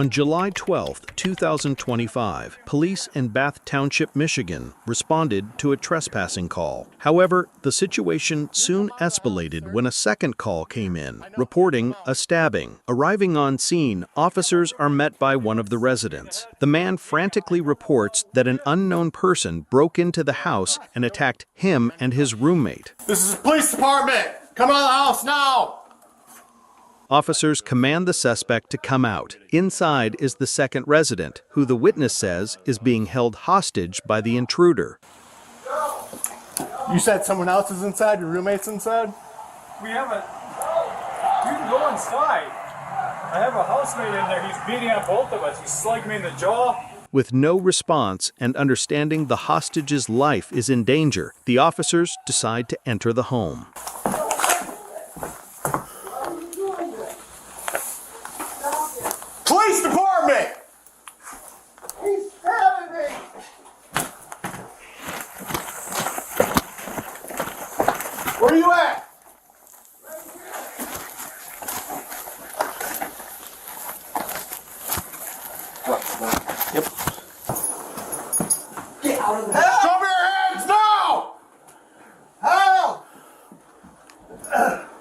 On July 12, 2025, police in Bath Township, Michigan, responded to a trespassing call. However, the situation soon escalated when a second call came in, reporting a stabbing. Arriving on scene, officers are met by one of the residents. The man frantically reports that an unknown person broke into the house and attacked him and his roommate. This is the police department! Come out of the house now! Officers command the suspect to come out. Inside is the second resident, who the witness says is being held hostage by the intruder. You said someone else is inside? Your roommate's inside? We haven't. You can go inside. I have a housemate in there. He's beating on both of us. He's slugging me in the jaw. With no response and understanding the hostage's life is in danger, the officers decide to enter the home. Police department! He's stabbing me! Where are you at? Yep. Get out of the Help! Cover your hands now! Help!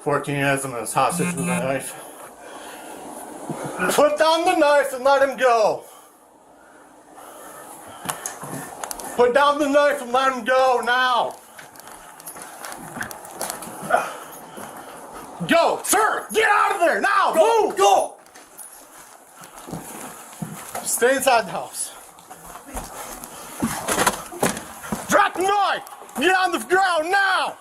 14 has him as hostage with a knife. Put down the knife and let him go. Put down the knife and let him go now. Go, sir! Get out of there now! Go! Move! Go! Stay inside the house. Drop the knife! Get on the ground now!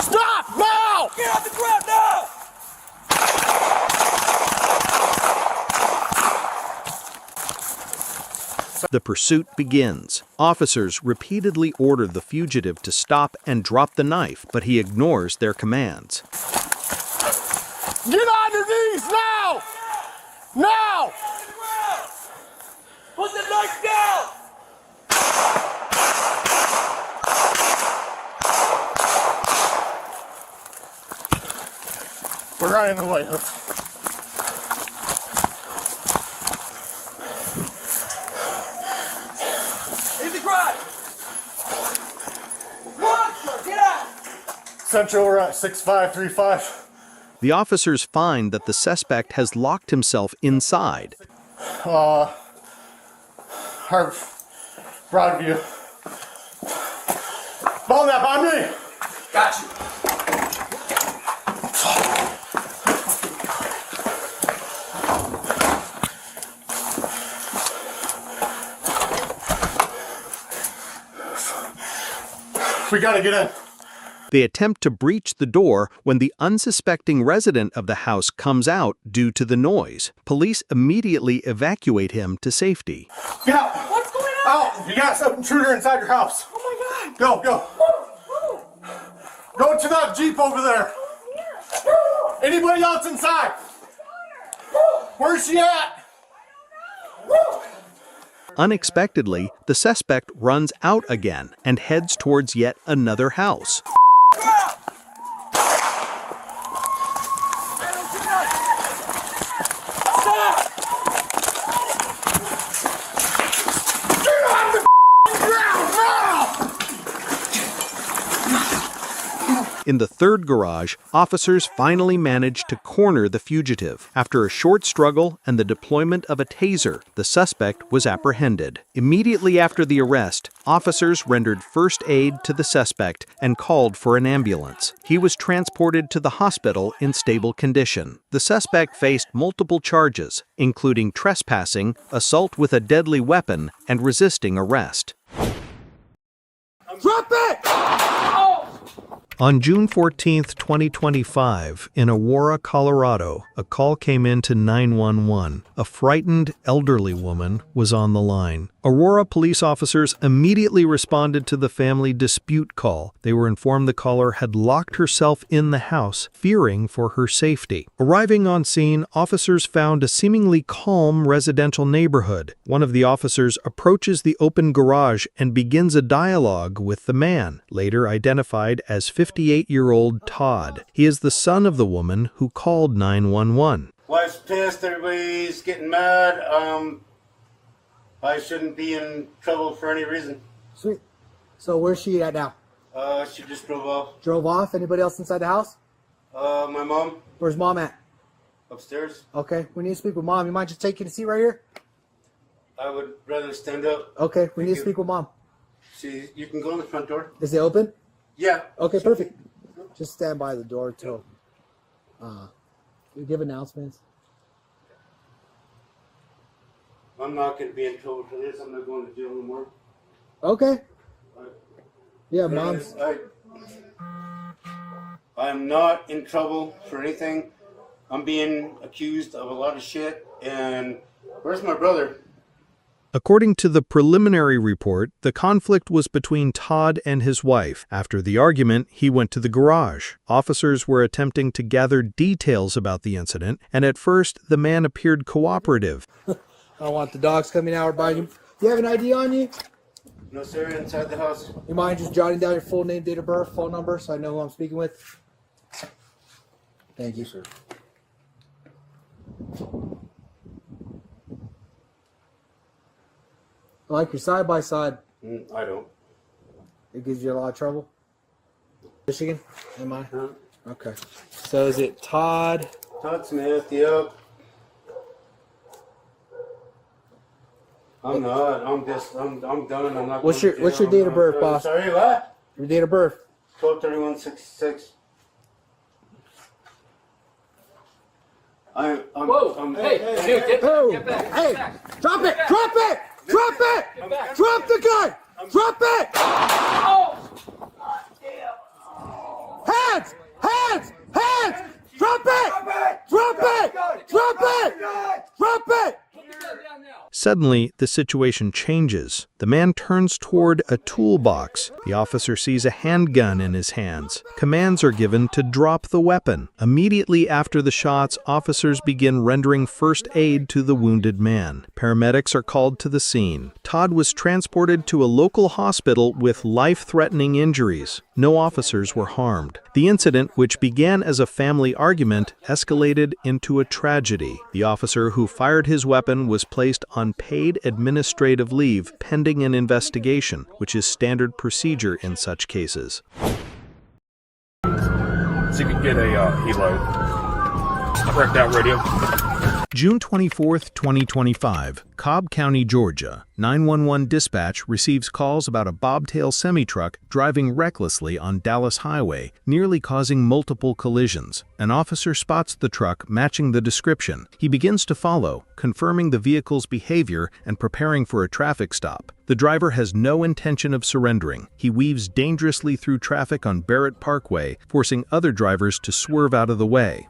Stop now! Get on the ground now! The pursuit begins. Officers repeatedly order the fugitive to stop and drop the knife, but he ignores their commands. Get on your knees now! Now! Put the knife down! We're running away. In the garage! Monster, get out! Central, we're at 6535. The officers find that the suspect has locked himself inside. Broadview. Belknap on me! Got you. We gotta get in. They attempt to breach the door when the unsuspecting resident of the house comes out due to the noise. Police immediately evacuate him to safety. Get out! What's going on? Out! You got some intruder inside your house. Oh my God! Go, go. Go to that Jeep over there. Anybody else inside? Where's she at? Unexpectedly, the suspect runs out again and heads towards yet another house. In the third garage, officers finally managed to corner the fugitive. After a short struggle and the deployment of a taser, the suspect was apprehended. Immediately after the arrest, officers rendered first aid to the suspect and called for an ambulance. He was transported to the hospital in stable condition. The suspect faced multiple charges, including trespassing, assault with a deadly weapon, and resisting arrest. Drop it! On June 14, 2025, in Aurora, Colorado, a call came in to 911. A frightened, elderly woman was on the line. Aurora police officers immediately responded to the family dispute call. They were informed the caller had locked herself in the house, fearing for her safety. Arriving on scene, officers found a seemingly calm residential neighborhood. One of the officers approaches the open garage and begins a dialogue with the man, later identified as 50 58-year-old Todd. He is the son of the woman who called 911. Wife's pissed, everybody's getting mad. I shouldn't be in trouble for any reason. Sweet. So where's she at now? She just drove off. Drove off? Anybody else inside the house? My mom, Where's mom at? upstairs. Okay, we need to speak with mom. You mind just taking a seat right here? I would rather stand up. Okay, we need to you. speak with mom. You can go in the front door. Is it open? Yeah. Okay, perfect. Just stand by the door till we give announcements. I'm not going to be in trouble for this. I'm not going to jail anymore. Okay. Yeah, mom's. I'm not in trouble for anything. I'm being accused of a lot of shit. And where's my brother? According to the preliminary report, the conflict was between Todd and his wife. After the argument, he went to the garage. Officers were attempting to gather details about the incident, and at first, the man appeared cooperative. I don't want the dogs coming out or biting you. Do you have an ID on you? No, sir, inside the house. You mind just jotting down your full name, date of birth, phone number, so I know who I'm speaking with? Thank you, sir. I like your side by side. I don't. It gives you a lot of trouble. Michigan? Am I? Huh? Okay. So is it Todd? Todd Smith, yep. I'm not. I'm done. I'm not. What's going to your jail. date of birth, boss? Sorry, what? Your date of birth? 12/31/66. Whoa! Hey, dude, get back! Hey! Get back. Drop it! Drop it! Drop it! Drop the gun! Drop it! Hands! Hands! Hands! Drop it! Drop it! Drop it! Drop it! Suddenly, the situation changes. The man turns toward a toolbox. The officer sees a handgun in his hands. Commands are given to drop the weapon. Immediately after the shots, officers begin rendering first aid to the wounded man. Paramedics are called to the scene. Todd was transported to a local hospital with life-threatening injuries. No officers were harmed. The incident, which began as a family argument, escalated into a tragedy. The officer who fired his weapon was placed on paid administrative leave pending an investigation, which is standard procedure in such cases. So you could get a helo. Correct that radio. June 24, 2025, Cobb County, Georgia. 911 dispatch receives calls about a bobtail semi-truck driving recklessly on Dallas Highway, nearly causing multiple collisions. An officer spots the truck matching the description. He begins to follow, confirming the vehicle's behavior and preparing for a traffic stop. The driver has no intention of surrendering. He weaves dangerously through traffic on Barrett Parkway, forcing other drivers to swerve out of the way.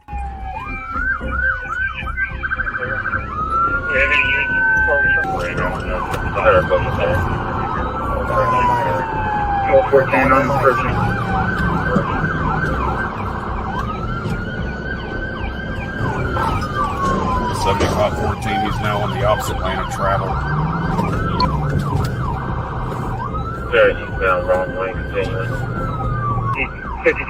Seventy-five 14. He's now on the opposite lane of travel. Very eastbound, wrong lane, continuing. 52.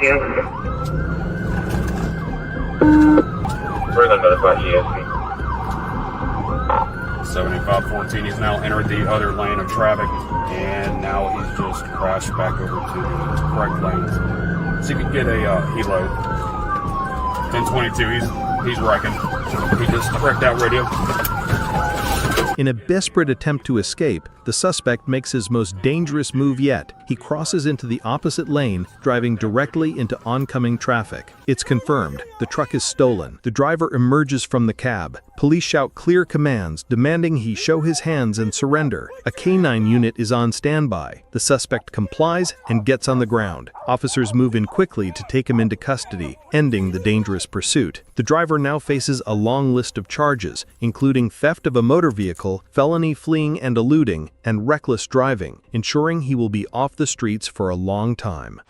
Further notified GSP. 75 14. He's now entered the other lane of traffic, and now he's just crashed back over to the correct lanes. So you could get a helo. 1022. He's wrecking. He just wrecked out radio. In a desperate attempt to escape, the suspect makes his most dangerous move yet. He crosses into the opposite lane, driving directly into oncoming traffic. It's confirmed. The truck is stolen. The driver emerges from the cab. Police shout clear commands, demanding he show his hands and surrender. A K-9 unit is on standby. The suspect complies and gets on the ground. Officers move in quickly to take him into custody, ending the dangerous pursuit. The driver now faces a long list of charges, including theft of a motor vehicle, felony fleeing and eluding, and reckless driving, ensuring he will be off the streets for a long time.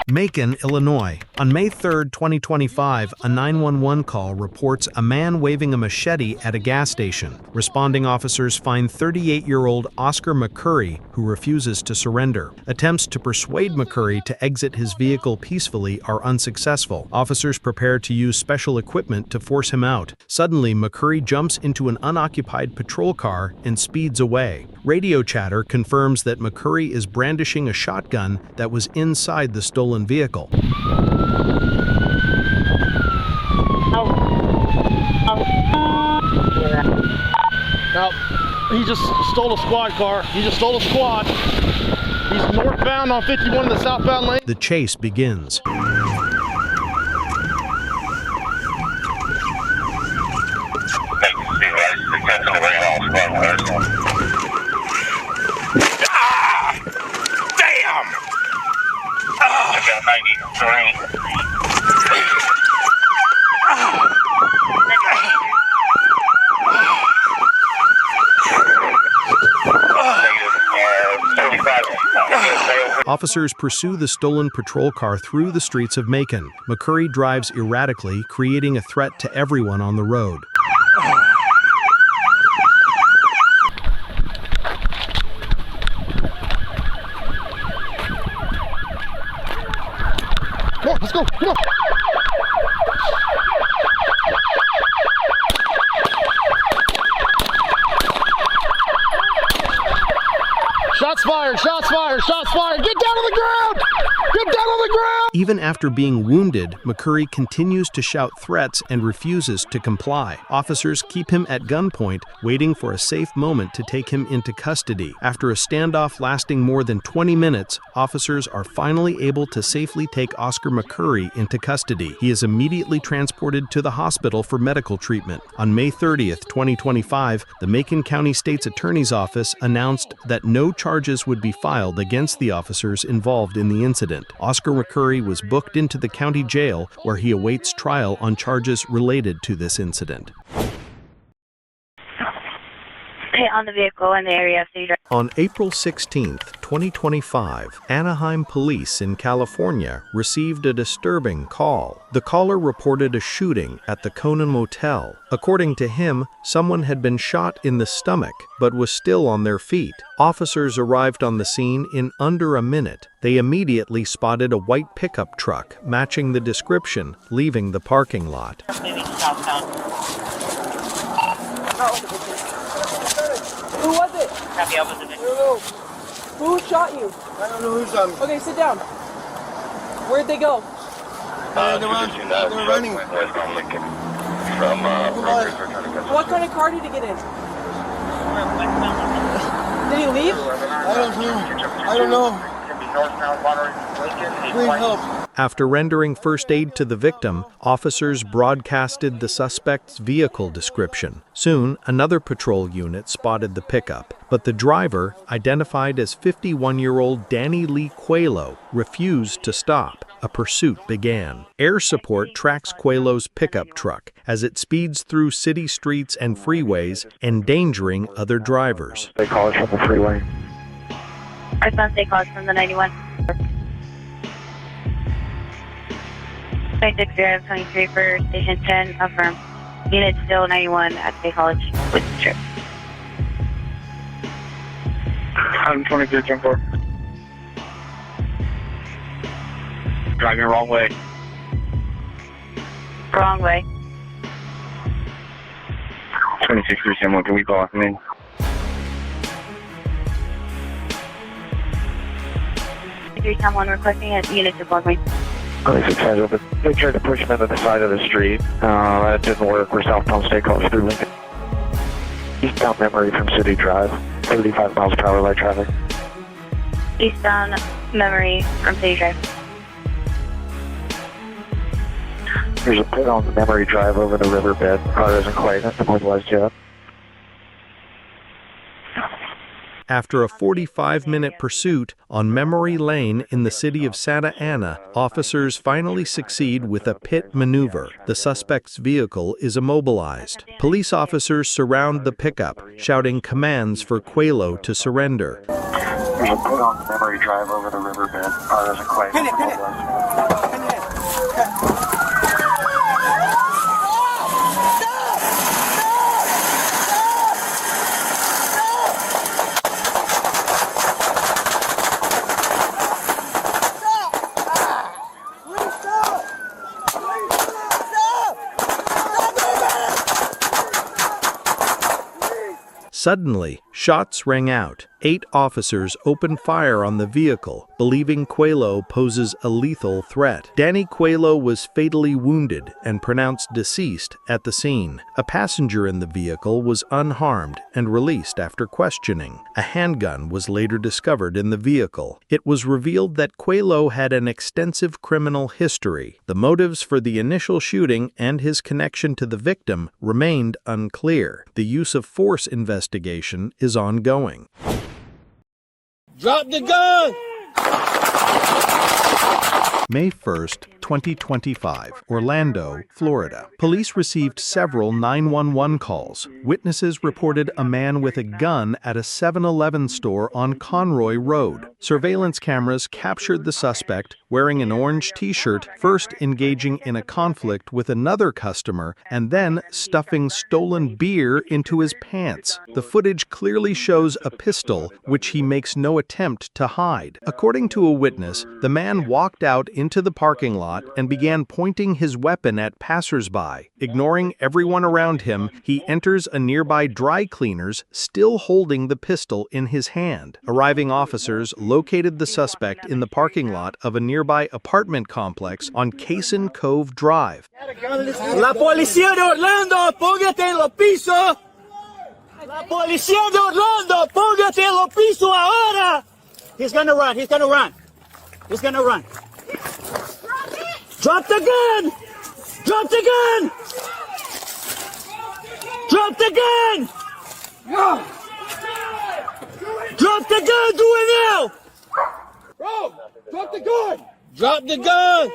Macon, Illinois. On May 3, 2025, a 911 call reports a man waving a machete at a gas station. Responding officers find 38-year-old Oscar McCurry, who refuses to surrender. Attempts to persuade McCurry to exit his vehicle peacefully are unsuccessful. Officers prepare to use special equipment to force him out. Suddenly, McCurry jumps into an unoccupied patrol car and speeds away. Radio chatter confirms that McCurry is brandishing a shotgun that was inside the stolen vehicle. Now, he just stole a squad car. He just stole a squad. He's northbound on 51 in the southbound lane. The chase begins. Officers pursue the stolen patrol car through the streets of Macon. McCurry drives erratically, creating a threat to everyone on the road. Come on, let's go. Come on. Shots fired, shots fired, shots fired. Get down on the ground! Get down on the ground! Even after being wounded, McCurry continues to shout threats and refuses to comply. Officers keep him at gunpoint, waiting for a safe moment to take him into custody. After a standoff lasting more than 20 minutes, officers are finally able to safely take Oscar McCurry into custody. He is immediately transported to the hospital for medical treatment. On May 30th, 2025, the Macon County State's Attorney's Office announced that no charges would be filed against the officers involved in the incident. Oscar McCurry was booked into the county jail where he awaits trial on charges related to this incident. On the vehicle in the area of City Drive. On April 16, 2025, Anaheim police in California received a disturbing call. The caller reported a shooting at the Conan Motel. According to him, someone had been shot in the stomach but was still on their feet. Officers arrived on the scene in under a minute. They immediately spotted a white pickup truck matching the description, leaving the parking lot. Who was it? Copy, opposite. Who shot you? I don't know who's on. Okay, sit down. Where'd they go? They're running. What kind of car did he get in? Did he leave? I don't know. Please help. After rendering first aid to the victim, officers broadcasted the suspect's vehicle description. Soon, another patrol unit spotted the pickup, but the driver, identified as 51-year-old Danny Lee Coelho, refused to stop. A pursuit began. Air support tracks Coelho's pickup truck as it speeds through city streets and freeways, endangering other drivers. They call us from the freeway. Response, they called from the 91. 26-0-23 for Station 10, affirm. Unit still 91 at State College with the trip. 123, 10-4. Driving wrong way. Wrong way. 26-3, 10-1, can we call him in? Someone requesting a unit to block me. They tried to push him into the side of the street. That didn't work. We're southbound State College through Lincoln. Eastbound Memory from City Drive. 35 miles per hour light traffic. Eastbound Memory from City Drive. There's a pit on the Memory Drive over the riverbed. Car isn't quite immobilized yet. After a 45-minute pursuit on Memory Lane in the city of Santa Ana, officers finally succeed with a pit maneuver. The suspect's vehicle is immobilized. Police officers surround the pickup, shouting commands for Coelho to surrender. There's a put on the memory drive over the riverbed. Oh, there's a claim. Pin it, pin it. Pin it. Okay. Suddenly, shots rang out. 8 officers opened fire on the vehicle, believing Coelho poses a lethal threat. Danny Coelho was fatally wounded and pronounced deceased at the scene. A passenger in the vehicle was unharmed and released after questioning. A handgun was later discovered in the vehicle. It was revealed that Coelho had an extensive criminal history. The motives for the initial shooting and his connection to the victim remained unclear. The use of force investigation is ongoing. Drop the gun! May 1st, 2025, Orlando, Florida. Police received several 911 calls. Witnesses reported a man with a gun at a 7-Eleven store on Conroy Road. Surveillance cameras captured the suspect wearing an orange t-shirt, first engaging in a conflict with another customer and then stuffing stolen beer into his pants. The footage clearly shows a pistol, which he makes no attempt to hide. According to a witness, the man walked out into the parking lot and began pointing his weapon at passersby. Ignoring everyone around him, he enters a nearby dry cleaner's, still holding the pistol in his hand. Arriving officers located the suspect in the parking lot of a nearby apartment complex on Cason Cove Drive. La policía de Orlando, póngate en los pisos! La policía de Orlando, póngate en los pisos ahora! He's gonna run, he's gonna run. He's gonna run. Drop the gun! Drop the gun! Drop the gun! Drop the gun! Do it now! Bro, drop the gun! Drop the gun!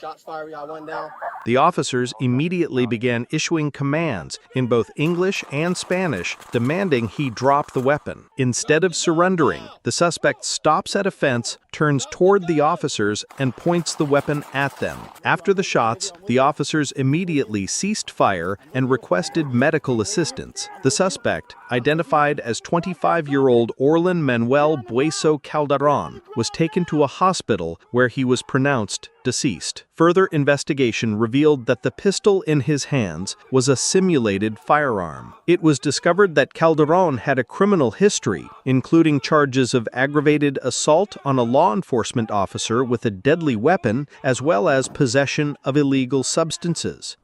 Shots fired, we got one down. The officers immediately began issuing commands in both English and Spanish, demanding he drop the weapon. Instead of surrendering, the suspect stops at a fence, turns toward the officers, and points the weapon at them. After the shots, the officers immediately ceased fire and requested medical assistance. The suspect, identified as 25-year-old Orlin Manuel Bueso Calderon, was taken to a hospital where he was pronounced deceased. Further investigation revealed that the pistol in his hands was a simulated firearm. It was discovered that Calderon had a criminal history, including charges of aggravated assault on a law enforcement officer with a deadly weapon, as well as possession of illegal substances.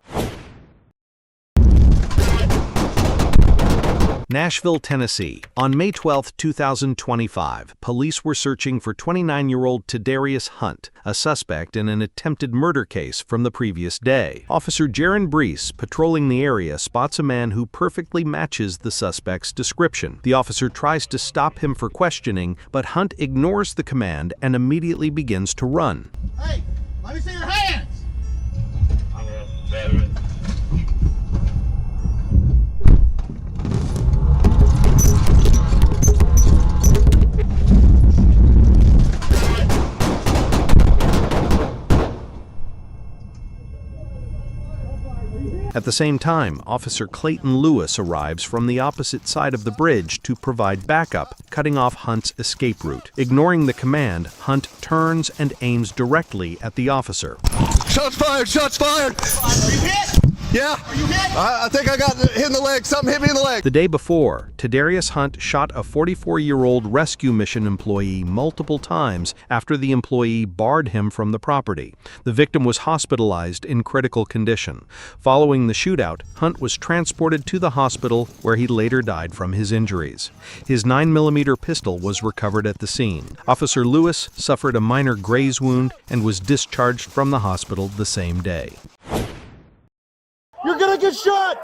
Nashville, Tennessee. On May 12, 2025, police were searching for 29-year-old Tadarius Hunt, a suspect in an attempted murder case from the previous day. Officer Jaron Brees, patrolling the area, spots a man who perfectly matches the suspect's description. The officer tries to stop him for questioning, but Hunt ignores the command and immediately begins to run. Hey, let me see your hands! At the same time, Officer Clayton Lewis arrives from the opposite side of the bridge to provide backup, cutting off Hunt's escape route. Ignoring the command, Hunt turns and aims directly at the officer. Shots fired! Shots fired! Are you hit? Yeah. Are you hit? I think I got hit in the leg. Something hit me in the leg. The day before, Tadarius Hunt shot a 44-year-old rescue mission employee multiple times after the employee barred him from the property. The victim was hospitalized in critical condition. Following the shootout, Hunt was transported to the hospital where he later died from his injuries. His 9mm pistol was recovered at the scene. Officer Lewis suffered a minor graze wound and was discharged from the hospital the same day. You're gonna get shot!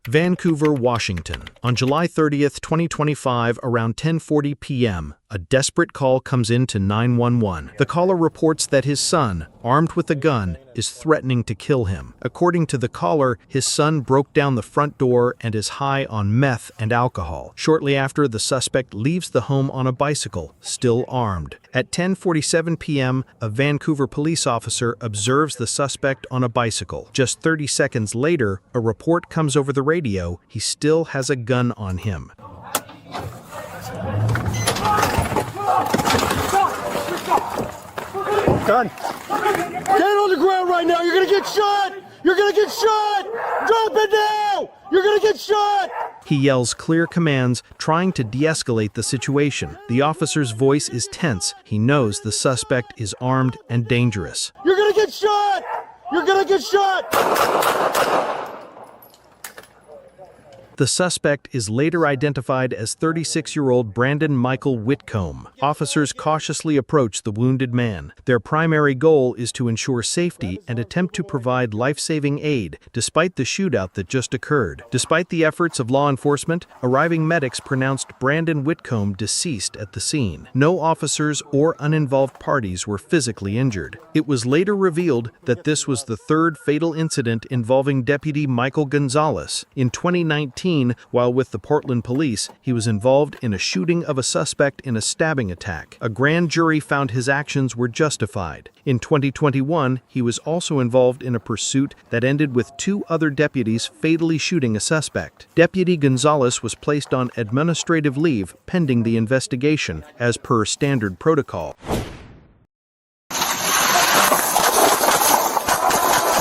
Vancouver, Washington. On July 30th, 2025, around 10:40 p.m., a desperate call comes in to 911. The caller reports that his son, armed with a gun, is threatening to kill him. According to the caller, his son broke down the front door and is high on meth and alcohol. Shortly after, the suspect leaves the home on a bicycle, still armed. At 10:47 p.m., a Vancouver police officer observes the suspect on a bicycle. Just 30 seconds later, a report comes over the radio. He still has a gun on him. Gun. Get on the ground right now. You're gonna get shot. You're gonna get shot. Drop it now. You're gonna get shot. He yells clear commands, trying to de-escalate the situation. The officer's voice is tense. He knows the suspect is armed and dangerous. You're gonna get shot. You're gonna get shot. The suspect is later identified as 36-year-old Brandon Michael Whitcomb. Officers cautiously approach the wounded man. Their primary goal is to ensure safety and attempt to provide life-saving aid, despite the shootout that just occurred. Despite the efforts of law enforcement, arriving medics pronounced Brandon Whitcomb deceased at the scene. No officers or uninvolved parties were physically injured. It was later revealed that this was the third fatal incident involving Deputy Michael Gonzalez. In 2019, while with the Portland police, he was involved in a shooting of a suspect in a stabbing attack. A grand jury found his actions were justified. In 2021, he was also involved in a pursuit that ended with 2 other deputies fatally shooting a suspect. Deputy Gonzalez was placed on administrative leave pending the investigation, as per standard protocol.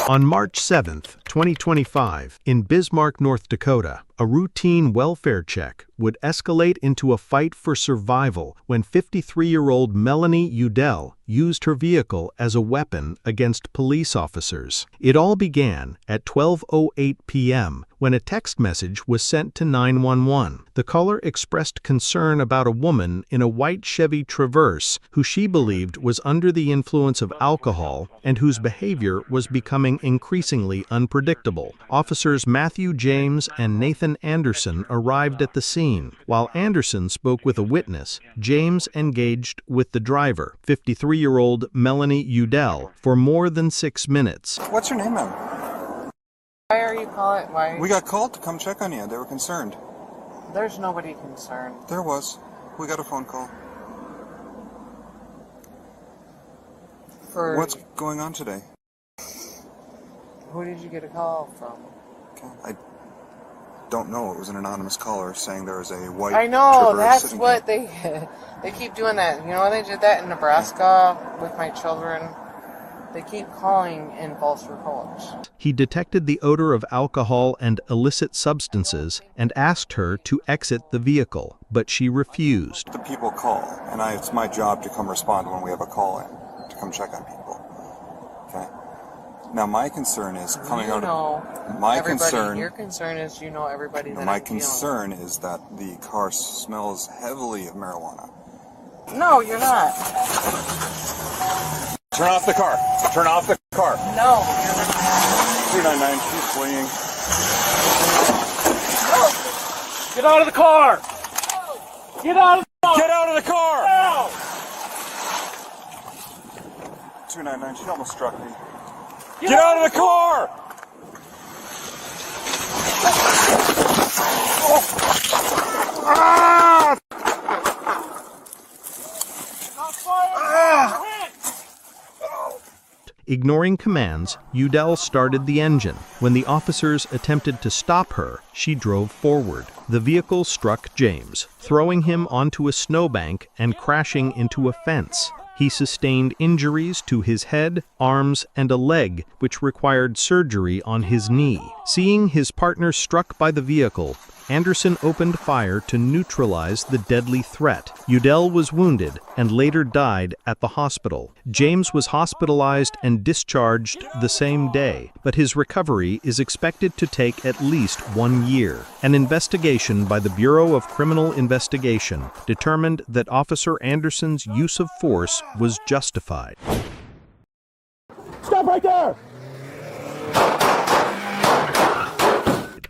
On March 7, 2025, in Bismarck, North Dakota, a routine welfare check would escalate into a fight for survival when 53-year-old Melanie Udell used her vehicle as a weapon against police officers. It all began at 12:08 p.m. when a text message was sent to 911. The caller expressed concern about a woman in a white Chevy Traverse who she believed was under the influence of alcohol and whose behavior was becoming increasingly unpredictable. Officers Matthew James and Nathan Anderson arrived at the scene. While Anderson spoke with a witness, James engaged with the driver, 53-year-old Melanie Udell, for more than 6 minutes. What's your name, ma'am? Why are you calling? Why? We got called to come check on you. They were concerned. There's nobody concerned. There was. We got a phone call. For What's going on today? who did you get a call from? I don't know. It was an anonymous caller saying there was a white. I know, Traverse that's sitting what here. they keep doing that. You know, they did that in Nebraska with my children. They keep calling in false reports. He detected the odor of alcohol and illicit substances and asked her to exit the vehicle, but she refused. The people call, and it's my job to come respond when we have a call in, to come check on people. Okay? Now, my concern is coming out of... My concern... Your concern is you know everybody that My concern is that the car smells heavily of marijuana. No, you're not. Turn off the car. Turn off the car. No, you're not. 299, she's fleeing. Get out of the car! Get out of the car! Get out of the car! Now! 299, she almost struck me. Get out of the car! Ah! Ignoring commands, Udell started the engine. When the officers attempted to stop her, she drove forward. The vehicle struck James, throwing him onto a snowbank and crashing into a fence. He sustained injuries to his head, arms, and a leg, which required surgery on his knee. Seeing his partner struck by the vehicle, Anderson opened fire to neutralize the deadly threat. Udell was wounded and later died at the hospital. James was hospitalized and discharged the same day, but his recovery is expected to take at least 1 year. An investigation by the Bureau of Criminal Investigation determined that Officer Anderson's use of force was justified. Stop right there!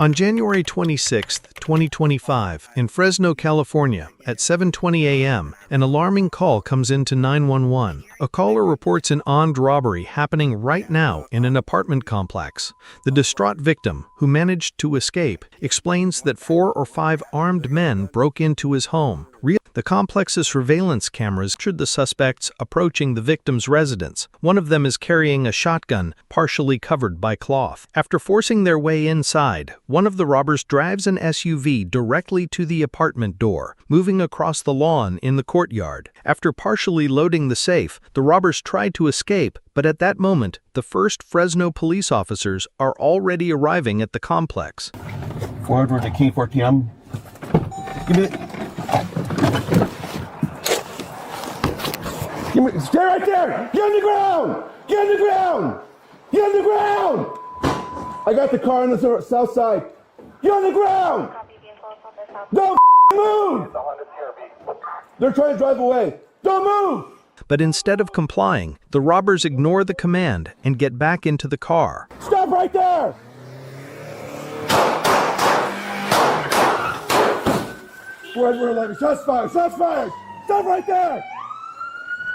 On January 26, 2025, in Fresno, California, at 7:20 a.m., an alarming call comes into 911. A caller reports an armed robbery happening right now in an apartment complex. The distraught victim, who managed to escape, explains that 4 or 5 armed men broke into his home. The complex's surveillance cameras captured the suspects approaching the victim's residence. One of them is carrying a shotgun, partially covered by cloth. After forcing their way inside, one of the robbers drives an SUV directly to the apartment door, moving across the lawn in the courtyard. After partially loading the safe, the robbers tried to escape, but at that moment, the first Fresno police officers are already arriving at the complex. Forward to King 14. Give me stay right there! Get on the ground! Get on the ground! Get on the ground! I got the car on the south side. Get on the ground! Don't move! They're trying to drive away. Don't move! But instead of complying, the robbers ignore the command and get back into the car. Stop right there! We're 11. Shots fired! Shots fired! Stop right there!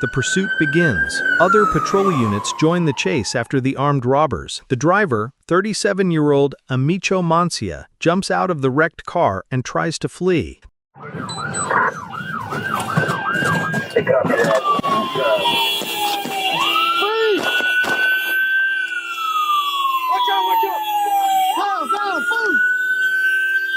The pursuit begins. Other patrol units join the chase after the armed robbers. The driver, 37-year-old Amicho Mancia, jumps out of the wrecked car and tries to flee. Take up your head. Watch out! Watch out! Down! Boom!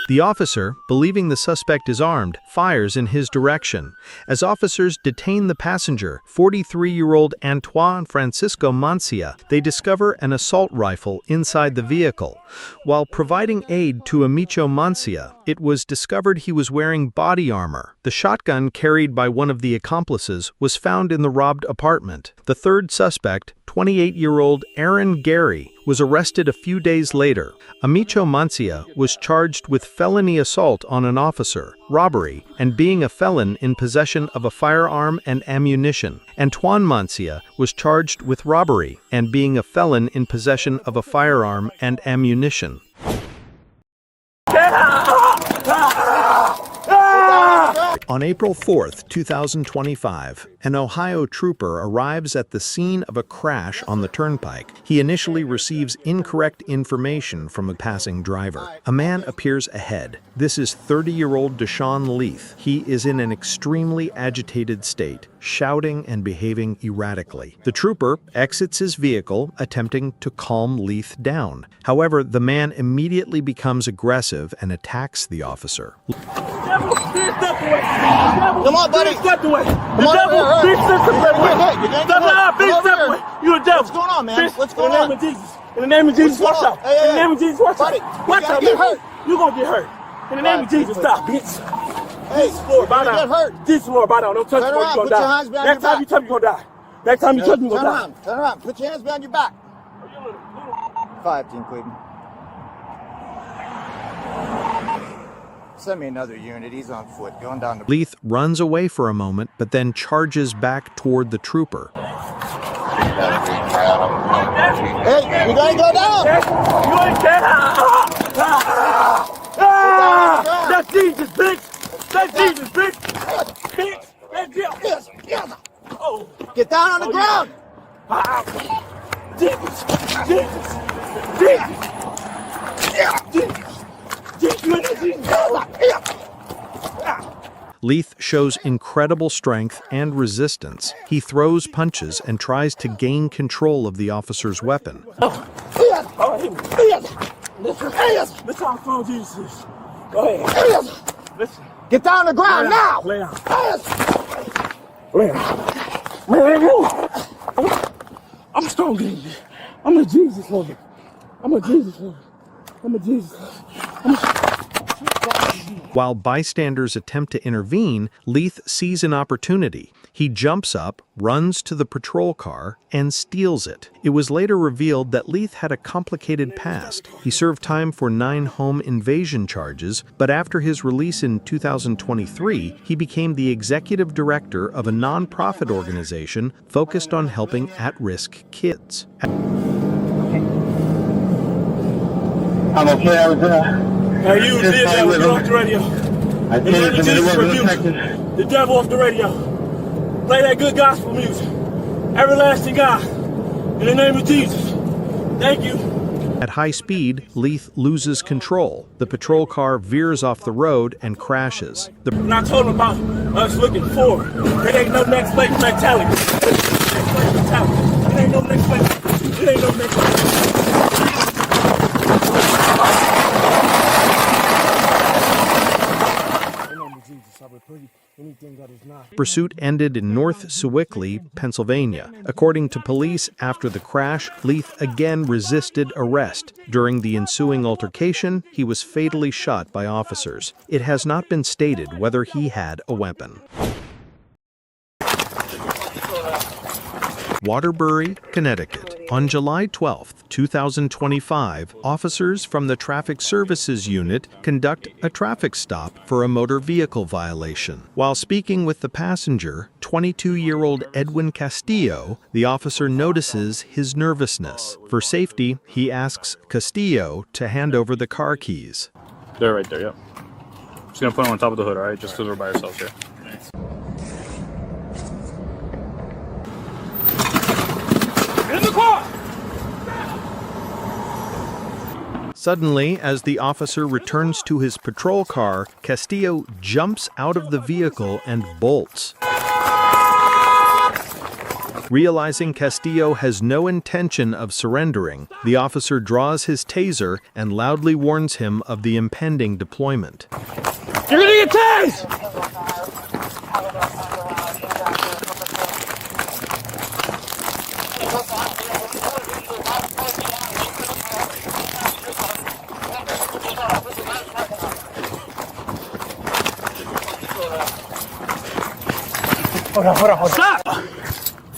The officer, believing the suspect is armed, fires in his direction. As officers detain the passenger, 43-year-old Antoine Francisco Mancia, they discover an assault rifle inside the vehicle. While providing aid to Amicho Mancia, it was discovered he was wearing body armor. The shotgun carried by one of the accomplices was found in the robbed apartment. The third suspect, 28-year-old Aaron Gary, was arrested a few days later. Amicho Mancia was charged with felony assault on an officer, robbery, and being a felon in possession of a firearm and ammunition. Antoine Mancia was charged with robbery and being a felon in possession of a firearm and ammunition. On April 4, 2025, an Ohio trooper arrives at the scene of a crash on the turnpike. He initially receives incorrect information from a passing driver. A man appears ahead. This is 30-year-old Deshaun Leith. He is in an extremely agitated state, shouting and behaving erratically. The trooper exits his vehicle, attempting to calm Leith down. However, the man immediately becomes aggressive and attacks the officer. Come on, buddy. Step away. Come on over here. Step away. You a devil. What's going on, man? What's going on? In the name of Jesus. In the name of Jesus, watch out. Hey, in the name of Jesus, watch buddy, out. Watch out. Get hurt. You're going to get hurt. In the name of Jesus, stop, bitch. Hey, Jesus, Lord, bow down. get hurt. Jesus, Lord, bow down. Don't touch me, Turn you're around. going Put to your die. hands behind Next your time you back. touch me, you're going to die. Next time you touch me, you're going to die. Turn around. Put your hands behind your back. 5-10, Cleveland. Send me another unit. He's on foot. Going down the... Leith runs away for a moment, but then charges back toward the trooper. Hey, you gotta go down! You ain't That's Jesus, bitch! That's Jesus, bitch! Bitch! That's Jesus! Yes. Oh. Get down on the ground! Jesus! Jesus! Jesus! Jesus! Leith shows incredible strength and resistance. He throws punches and tries to gain control of the officer's weapon. Listen how strong Jesus is. Go ahead. Listen. Get down on the ground now! Lay down. Lay down. I'm strong, baby. I'm a Jesus lover. I'm a Jesus lover. I'm a Jesus lover. While bystanders attempt to intervene, Leith sees an opportunity. He jumps up, runs to the patrol car, and steals it. It was later revealed that Leith had a complicated past. He served time for 9 home invasion charges, but after his release in 2023, he became the executive director of a nonprofit organization focused on helping at-risk kids. I'm okay. I was Hey, you did that when you off the radio. I In the name of Jesus, rebuke the devil off the radio. Play that good gospel music. Everlasting God. In the name of Jesus. Thank you. At high speed, Leith loses control. The patrol car veers off the road and crashes. And I told him about us looking forward. There ain't no next place mentality. There ain't no next place. There ain't no next place. Pursuit ended in North Sewickley, Pennsylvania. According to police, after the crash, Leith again resisted arrest. During the ensuing altercation, he was fatally shot by officers. It has not been stated whether he had a weapon. Waterbury, Connecticut. On July 12, 2025, officers from the Traffic Services Unit conduct a traffic stop for a motor vehicle violation. While speaking with the passenger, 22-year-old Edwin Castillo, the officer notices his nervousness. For safety, he asks Castillo to hand over the car keys. They're right there, yep. Just gonna put them on top of the hood, all right? Just because we're by ourselves here. In the car! Suddenly, as the officer returns to his patrol car, Castillo jumps out of the vehicle and bolts. Realizing Castillo has no intention of surrendering, the officer draws his taser and loudly warns him of the impending deployment. You're gonna get tased! Hold on. Stop!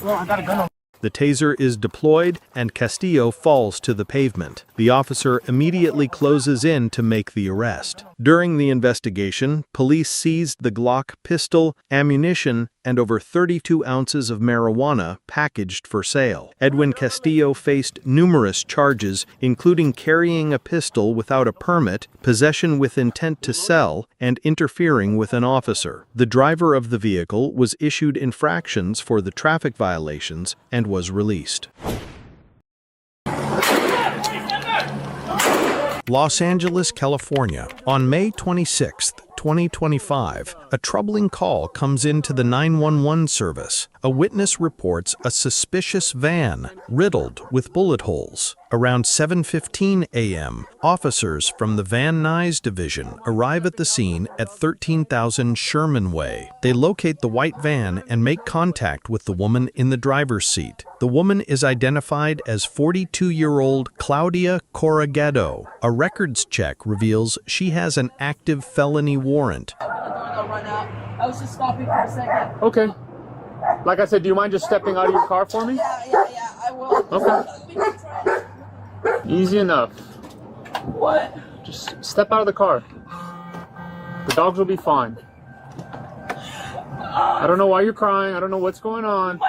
Well, I got a gun on. The taser is deployed and Castillo falls to the pavement. The officer immediately closes in to make the arrest. During the investigation, police seized the Glock pistol, ammunition, and over 32 ounces of marijuana packaged for sale. Edwin Castillo faced numerous charges, including carrying a pistol without a permit, possession with intent to sell, and interfering with an officer. The driver of the vehicle was issued infractions for the traffic violations and was released. Los Angeles, California. On May 26, 2025, a troubling call comes into the 911 service. A witness reports a suspicious van riddled with bullet holes. Around 7:15 a.m., officers from the Van Nuys Division arrive at the scene at 13,000 Sherman Way. They locate the white van and make contact with the woman in the driver's seat. The woman is identified as 42-year-old Claudia Corrugado. A records check reveals she has an active felony warrant. I was just stopping for a second. Okay. Like I said, do you mind just stepping out of your car for me? Yeah, I will. Okay. Easy enough. What? Just step out of the car. The dogs will be fine. I don't know why you're crying. I don't know what's going on.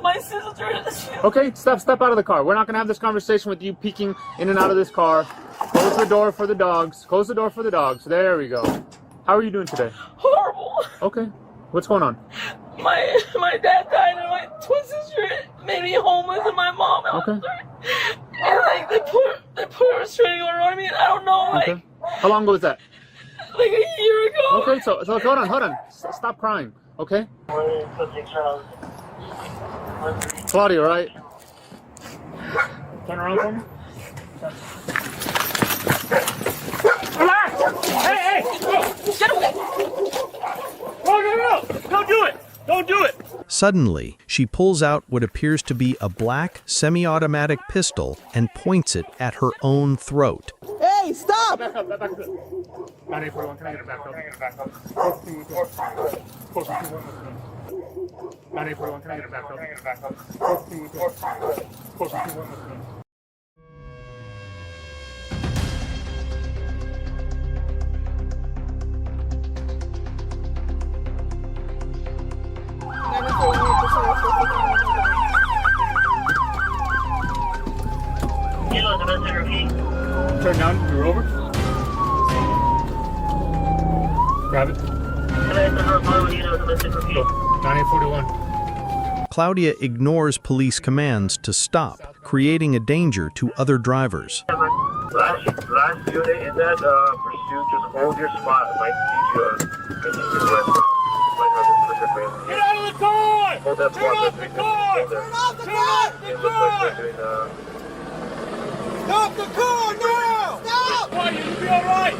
My sister. Okay, step out of the car. We're not going to have this conversation with you peeking in and out of this car. Close the door for the dogs. Close the door for the dogs. There we go. How are you doing today? Horrible. Okay. What's going on? My dad died and my twin sister made me homeless and my mom. Okay. And like they put a restraining order on me and I don't know Okay. How long ago was that? like a year ago. Okay, so hold on. Stop crying, okay? Claudia, right? Turn around for me. Relax! Hey! Get away! No! Don't do it! Suddenly, she pulls out what appears to be a black semi-automatic pistol and points it at her own throat. Hey, stop! Back up. 941, can I get it back up? 941, can I get it back up? You know the Turn down, you're over. Grab it. 9841. Claudia ignores police commands to stop, creating a danger to other drivers. Last unit in that pursuit, just hold your spot. Might need you west. Might have this quicker for you. Get out of the car! Hold that Turn off the car! Turn off the car! It looks like they're doing Stop the car now! Stop! Why, you'll be all right.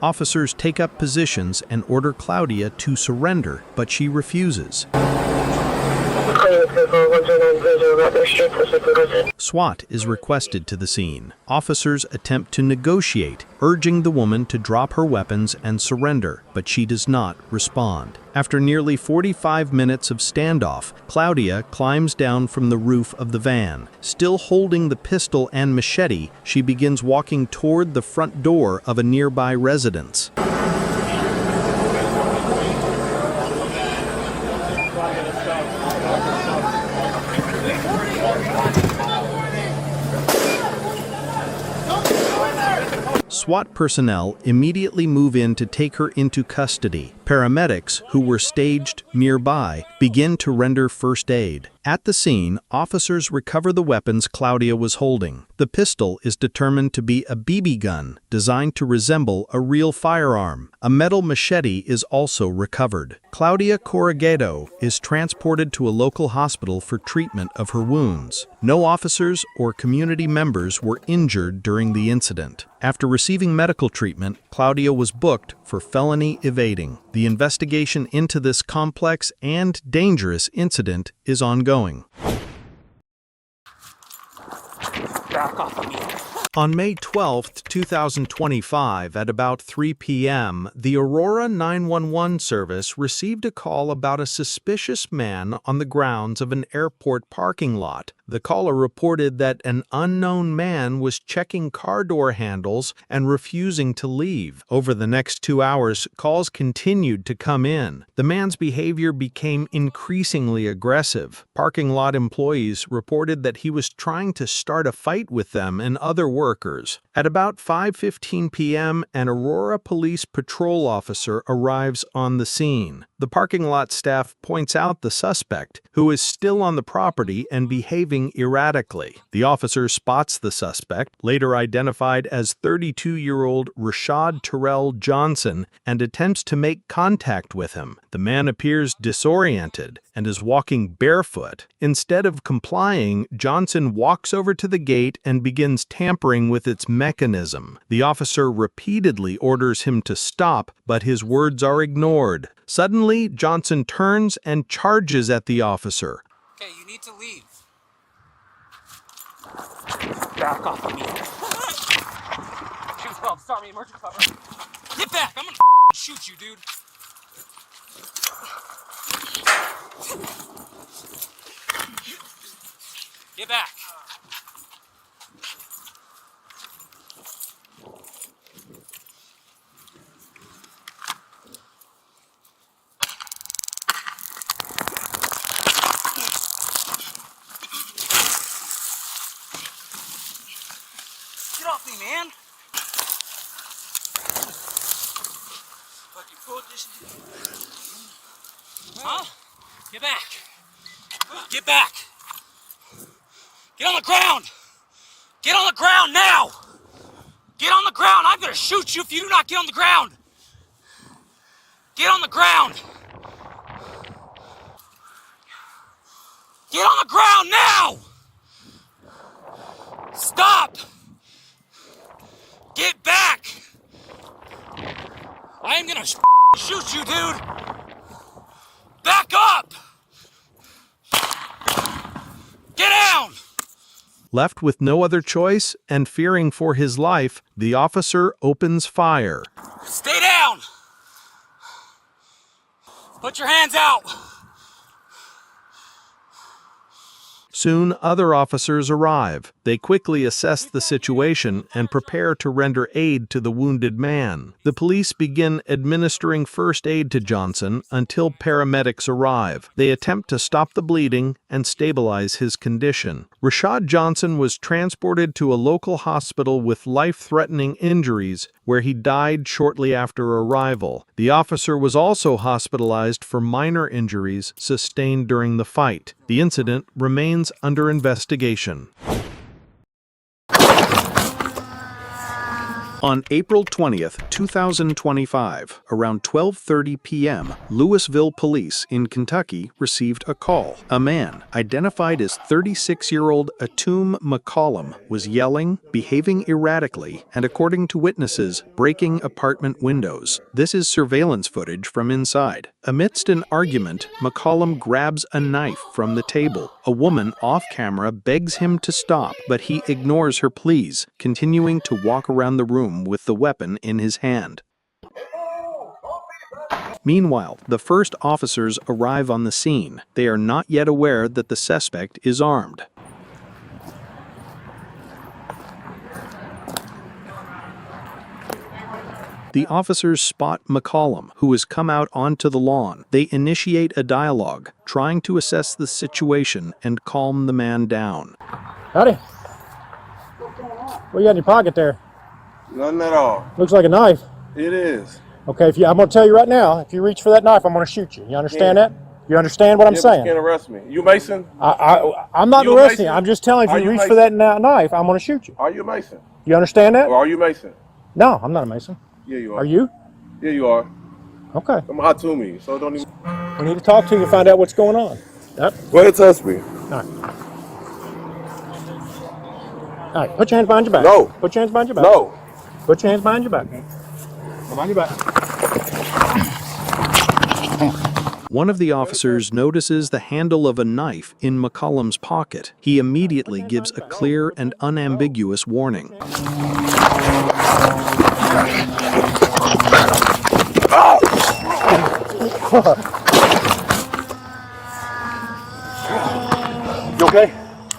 Officers take up positions and order Claudia to surrender, but she refuses. SWAT is requested to the scene. Officers attempt to negotiate, urging the woman to drop her weapons and surrender, but she does not respond. After nearly 45 minutes of standoff, Claudia climbs down from the roof of the van. Still holding the pistol and machete, she begins walking toward the front door of a nearby residence. SWAT personnel immediately move in to take her into custody. Paramedics, who were staged nearby, begin to render first aid. At the scene, officers recover the weapons Claudia was holding. The pistol is determined to be a BB gun, designed to resemble a real firearm. A metal machete is also recovered. Claudia Corrugato is transported to a local hospital for treatment of her wounds. No officers or community members were injured during the incident. After receiving medical treatment, Claudia was booked for felony evading. The investigation into this complex and dangerous incident is ongoing. Back off of me. On May 12, 2025, at about 3 p.m., the Aurora 911 service received a call about a suspicious man on the grounds of an airport parking lot. The caller reported that an unknown man was checking car door handles and refusing to leave. Over the next 2 hours, calls continued to come in. The man's behavior became increasingly aggressive. Parking lot employees reported that he was trying to start a fight with them and other workers. At about 5:15 p.m., an Aurora Police patrol officer arrives on the scene. The parking lot staff points out the suspect, who is still on the property and behaving erratically. The officer spots the suspect, later identified as 32-year-old Rashad Terrell Johnson, and attempts to make contact with him. The man appears disoriented and is walking barefoot. Instead of complying, Johnson walks over to the gate and begins tampering with its mechanism. The officer repeatedly orders him to stop, but his words are ignored. Suddenly, Johnson turns and charges at the officer. Okay, you need to leave. Back off of me. Shoot, help, sorry, emergency cover. Get back, I'm gonna shoot you, dude. Get back. Get off me, man! Fucking prohibition. Huh? Get back! Get back! Get on the ground! Get on the ground now! Get on the ground! I'm gonna shoot you if you do not get on the ground! Get on the ground! Get on the ground now! Stop! Get back! I am gonna shoot you, dude! Back up! Get down! Left with no other choice and fearing for his life, the officer opens fire. Stay down! Put your hands out! Soon, other officers arrive. They quickly assess the situation and prepare to render aid to the wounded man. The police begin administering first aid to Johnson until paramedics arrive. They attempt to stop the bleeding and stabilize his condition. Rashad Johnson was transported to a local hospital with life-threatening injuries, where he died shortly after arrival. The officer was also hospitalized for minor injuries sustained during the fight. The incident remains under investigation. On April 20th, 2025, around 12:30 p.m., Louisville police in Kentucky received a call. A man, identified as 36-year-old Atum McCollum, was yelling, behaving erratically, and according to witnesses, breaking apartment windows. This is surveillance footage from inside. Amidst an argument, McCollum grabs a knife from the table. A woman off-camera begs him to stop, but he ignores her pleas, continuing to walk around the room with the weapon in his hand. Meanwhile, the first officers arrive on the scene. They are not yet aware that the suspect is armed. The officers spot McCollum, who has come out onto the lawn. They initiate a dialogue, trying to assess the situation and calm the man down. Howdy. What you got in your pocket there? Nothing at all. Looks like a knife. It is. Okay, I'm going to tell you right now, if you reach for that knife, I'm going to shoot you. You understand that? You understand what I'm saying? You can't arrest me. You Mason? I'm not arresting you. I'm just telling you, if you reach for that knife, I'm going to shoot you. Are you a Mason? You understand that? Or are you Mason? No, I'm not a Mason. Yeah, you are. Are you? Yeah, you are. Okay. I'm hot to me, so don't even... We need to talk to you and find out what's going on. Yep. Go ahead, touch me. All right. All right, put your hands behind your back. No. Put your hands behind your back. No. Put your hands behind your back. Behind your back. One of the officers notices the handle of a knife in McCollum's pocket. He immediately gives a clear and unambiguous warning. You okay?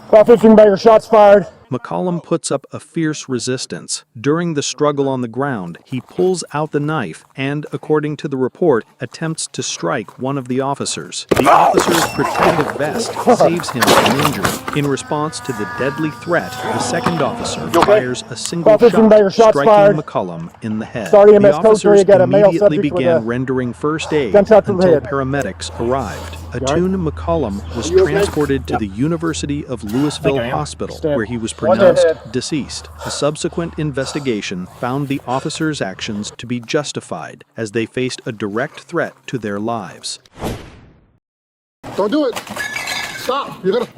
About 15 bagger shots fired. McCollum puts up a fierce resistance. During the struggle on the ground, he pulls out the knife and, according to the report, attempts to strike one of the officers. The officer's protective vest saves him from injury. In response to the deadly threat, the second officer fires a single shot, striking McCollum in the head. The officers immediately began rendering first aid until paramedics arrived. Atum McCollum was transported to the University of Louisville Hospital, where he was pronounced deceased. A subsequent investigation found the officers' actions to be justified, as they faced a direct threat to their lives. Don't do it! Stop! You're gonna...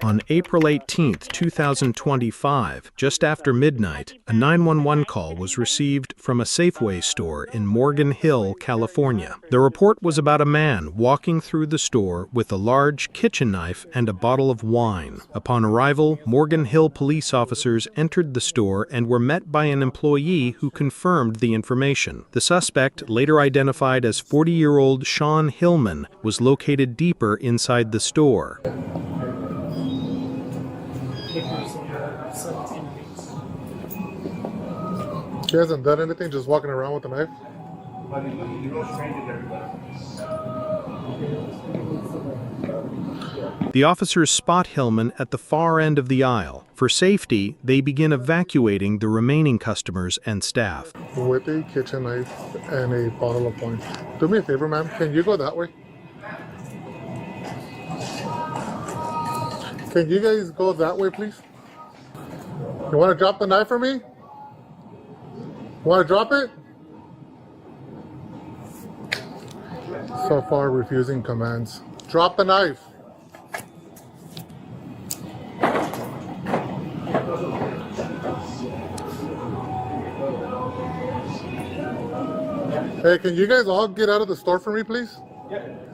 On April 18, 2025, just after midnight, a 911 call was received from a Safeway store in Morgan Hill, California. The report was about a man walking through the store with a large kitchen knife and a bottle of wine. Upon arrival, Morgan Hill police officers entered the store and were met by an employee who confirmed the information. The suspect, later identified as 40-year-old Sean Hillman, was located deeper inside the store. He hasn't done anything, just walking around with a knife? The officers spot Hillman at the far end of the aisle. For safety, they begin evacuating the remaining customers and staff. With a kitchen knife and a bottle of wine. Do me a favor, ma'am. Can you go that way? Can you guys go that way, please? You want to drop the knife for me? Want to drop it? So far, refusing commands. Drop the knife. Hey, can you guys all get out of the store for me, please?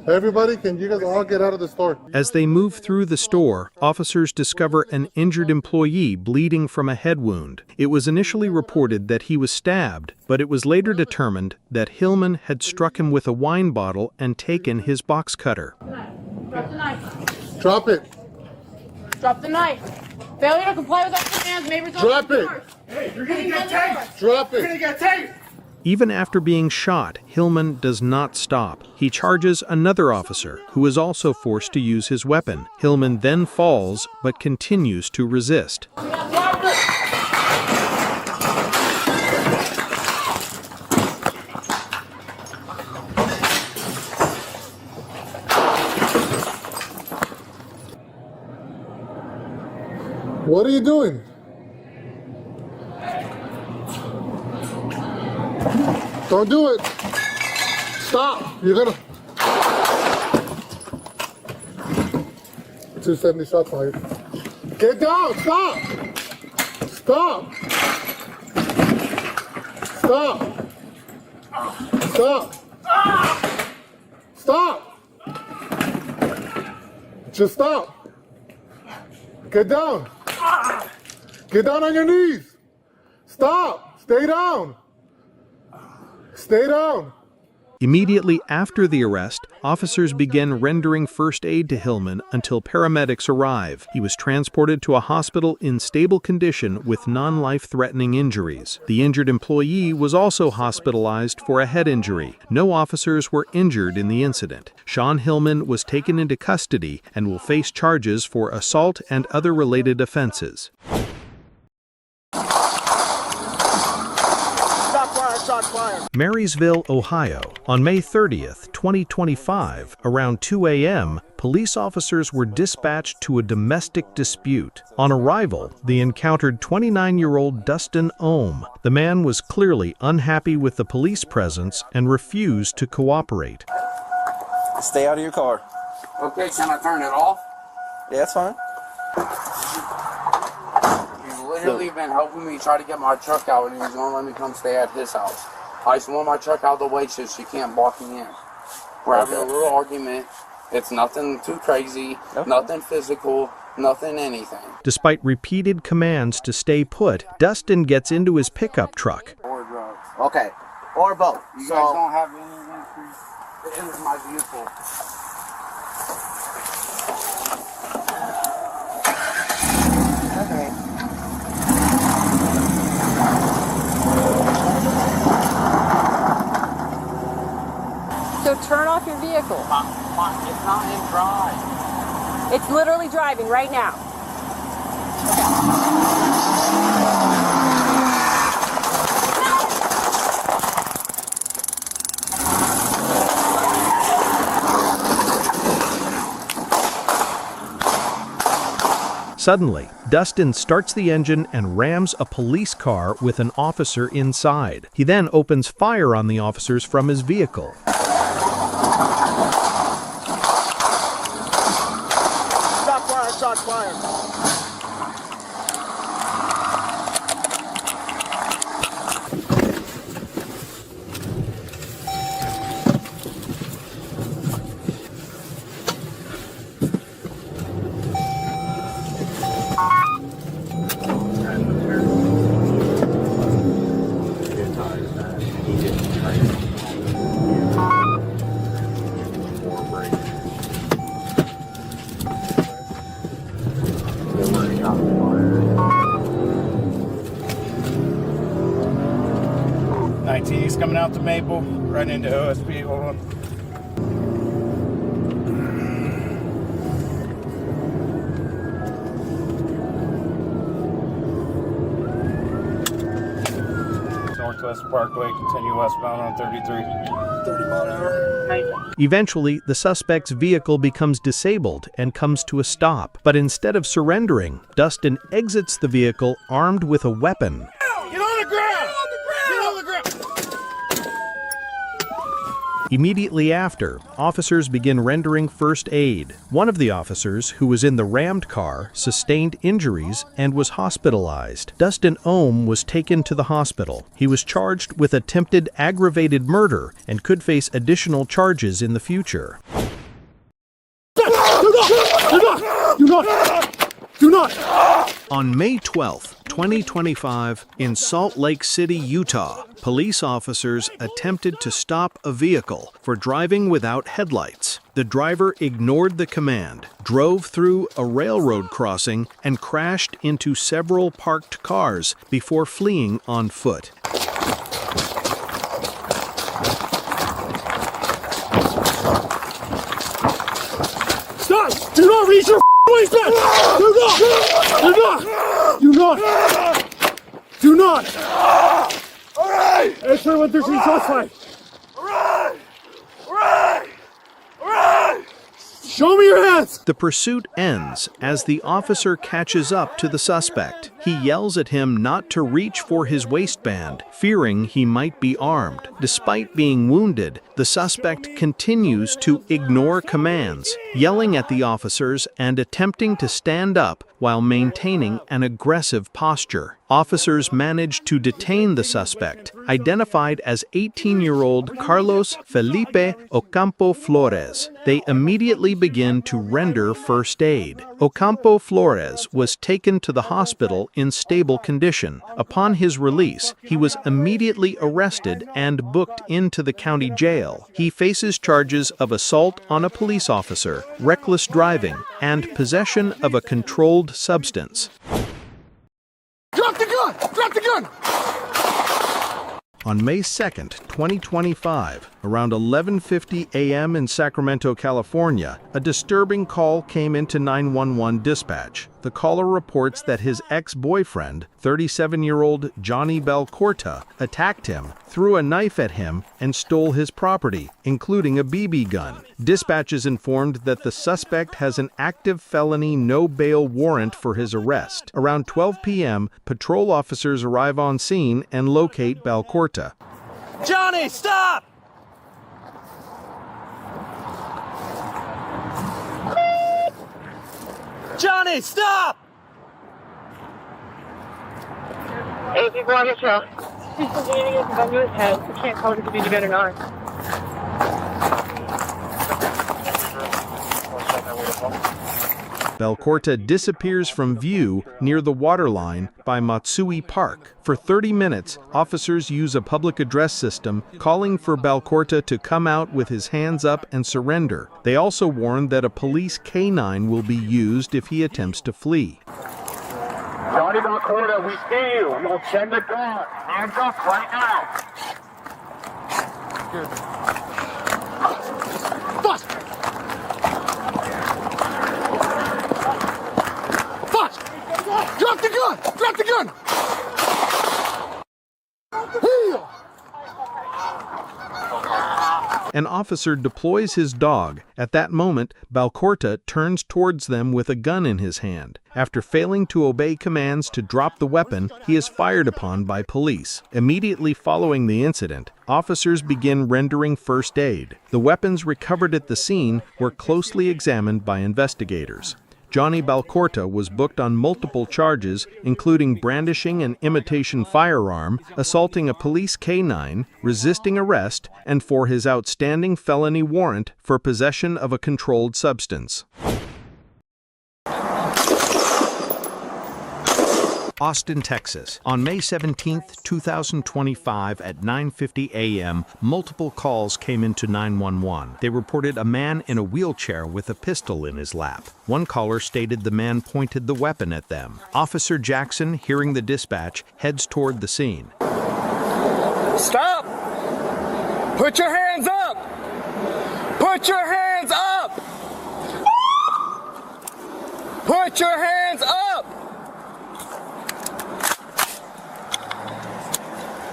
Everybody, can you guys all get out of the store? As they move through the store, officers discover an injured employee bleeding from a head wound. It was initially reported that he was stabbed, but it was later determined that Hillman had struck him with a wine bottle and taken his box cutter. Drop it. Drop the knife. Failure to comply with our commands may result Drop in it. charge. Hey, you're gonna get taped. Drop it. You're gonna get taped. Even after being shot, Hillman does not stop. He charges another officer, who is also forced to use his weapon. Hillman then falls, but continues to resist. What are you doing? Don't do it. Stop. You're gonna. 270 shot fired. Get down. Stop. Stop. Stop. Stop. Stop. Just stop. Get down. Get down on your knees. Stop. Stay down. Stay down. Immediately after the arrest, officers begin rendering first aid to Hillman until paramedics arrive. He was transported to a hospital in stable condition with non-life-threatening injuries. The injured employee was also hospitalized for a head injury. No officers were injured in the incident. Sean Hillman was taken into custody and will face charges for assault and other related offenses. Marysville, Ohio. On May 30th, 2025, around 2 a.m., police officers were dispatched to a domestic dispute. On arrival, they encountered 29-year-old Dustin Ohm. The man was clearly unhappy with the police presence and refused to cooperate. Stay out of your car. Okay, can I turn it off? Yeah, that's fine. He's literally been helping me try to get my truck out, and he's gonna let me come stay at his house. I just want my truck out of the way so she can't block me in. We're having a little argument. It's nothing too crazy, nothing physical, nothing anything. Despite repeated commands to stay put, Dustin gets into his pickup truck. Or drugs. Okay, or both. You guys don't have anything for it is my vehicle. Okay. So turn off your vehicle. It's not in drive. It's literally driving right now. Suddenly, Dustin starts the engine and rams a police car with an officer inside. He then opens fire on the officers from his vehicle. Stop fire. Shot fired. He's coming out to Maple, right into OSP. Hold on. Northwest Parkway, continue westbound on 33. 30 mile an hour. Eventually, the suspect's vehicle becomes disabled and comes to a stop. But instead of surrendering, Dustin exits the vehicle armed with a weapon. Get on the ground! Get on the ground! Immediately after, officers begin rendering first aid. One of the officers, who was in the rammed car, sustained injuries and was hospitalized. Dustin Ohm was taken to the hospital. He was charged with attempted aggravated murder and could face additional charges in the future. Do not! On May 12th, 2025, in Salt Lake City, Utah, police officers attempted to stop a vehicle for driving without headlights. The driver ignored the command, drove through a railroad crossing, and crashed into several parked cars before fleeing on foot. Stop! Do not reach your waistband! Do not! Do not! Do not! Do not! All right! Enter with the suspect. All right! All right! All right! Show me your hands! The pursuit ends as the officer catches up to the suspect. He yells at him not to reach for his waistband, fearing he might be armed. Despite being wounded, the suspect continues to ignore commands, yelling at the officers and attempting to stand up while maintaining an aggressive posture. Officers managed to detain the suspect, identified as 18-year-old Carlos Felipe Ocampo Flores. They immediately begin to render first aid. Ocampo Flores was taken to the hospital in stable condition. Upon his release, he was immediately arrested and booked into the county jail. He faces charges of assault on a police officer, reckless driving, and possession of a controlled substance. Drop the gun! Drop the gun! On May 2nd, 2025, around 11:50 a.m. in Sacramento, California, a disturbing call came into 911 dispatch. The caller reports that his ex-boyfriend, 37-year-old Johnny Belcorta, attacked him, threw a knife at him, and stole his property, including a BB gun. Dispatch is informed that the suspect has an active felony no-bail warrant for his arrest. Around 12 p.m., patrol officers arrive on scene and locate Belcorta. Johnny, stop! Johnny, stop! Hey, if you go on your truck, he's continuing to get the gun to his head. You can't tell if it's a gun or not. Belcorta disappears from view near the waterline by Matsui Park. For 30 minutes, officers use a public address system calling for Belcorta to come out with his hands up and surrender. They also warn that a police canine will be used if he attempts to flee. Johnny Belcorta, we see you. You'll send the gun. Hands up right now. Drop the gun! Drop the gun! Heel! An officer deploys his dog. At that moment, Belcorta turns towards them with a gun in his hand. After failing to obey commands to drop the weapon, he is fired upon by police. Immediately following the incident, officers begin rendering first aid. The weapons recovered at the scene were closely examined by investigators. Johnny Belcorta was booked on multiple charges, including brandishing an imitation firearm, assaulting a police canine, resisting arrest, and for his outstanding felony warrant for possession of a controlled substance. Austin, Texas. On May 17, 2025 at 9:50 a.m., multiple calls came into 911. They reported a man in a wheelchair with a pistol in his lap. One caller stated the man pointed the weapon at them. Officer Jackson, hearing the dispatch, heads toward the scene. Stop! Put your hands up! Put your hands up! Put your hands up!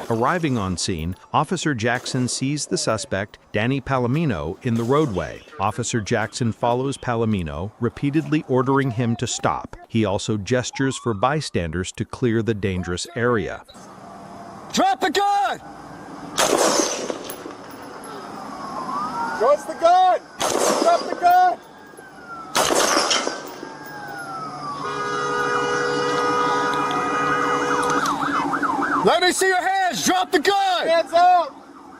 Arriving on scene, Officer Jackson sees the suspect, Danny Palomino, in the roadway. Officer Jackson follows Palomino, repeatedly ordering him to stop. He also gestures for bystanders to clear the dangerous area. Drop the gun! Show us the gun! Drop the gun! Let me see your hands! Drop the gun! Hands up!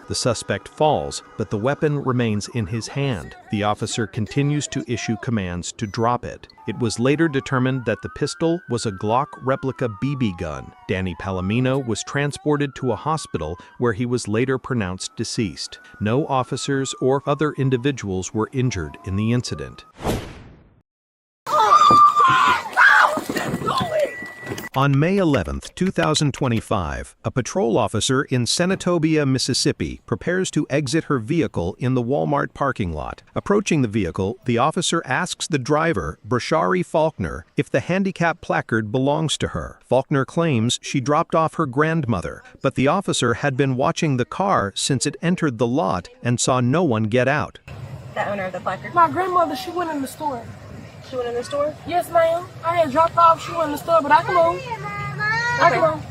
The suspect falls, but the weapon remains in his hand. The officer continues to issue commands to drop it. It was later determined that the pistol was a Glock replica BB gun. Danny Palomino was transported to a hospital where he was later pronounced deceased. No officers or other individuals were injured in the incident. On May 11, 2025, a patrol officer in Senatobia, Mississippi, prepares to exit her vehicle in the Walmart parking lot. Approaching the vehicle, the officer asks the driver, Brashari Faulkner, if the handicap placard belongs to her. Faulkner claims she dropped off her grandmother, but the officer had been watching the car since it entered the lot and saw no one get out. The owner of the placard. My grandmother, she went in the store. She went in the store? Yes, ma'am. I had dropped off. She went in the store, but I can move. I can move.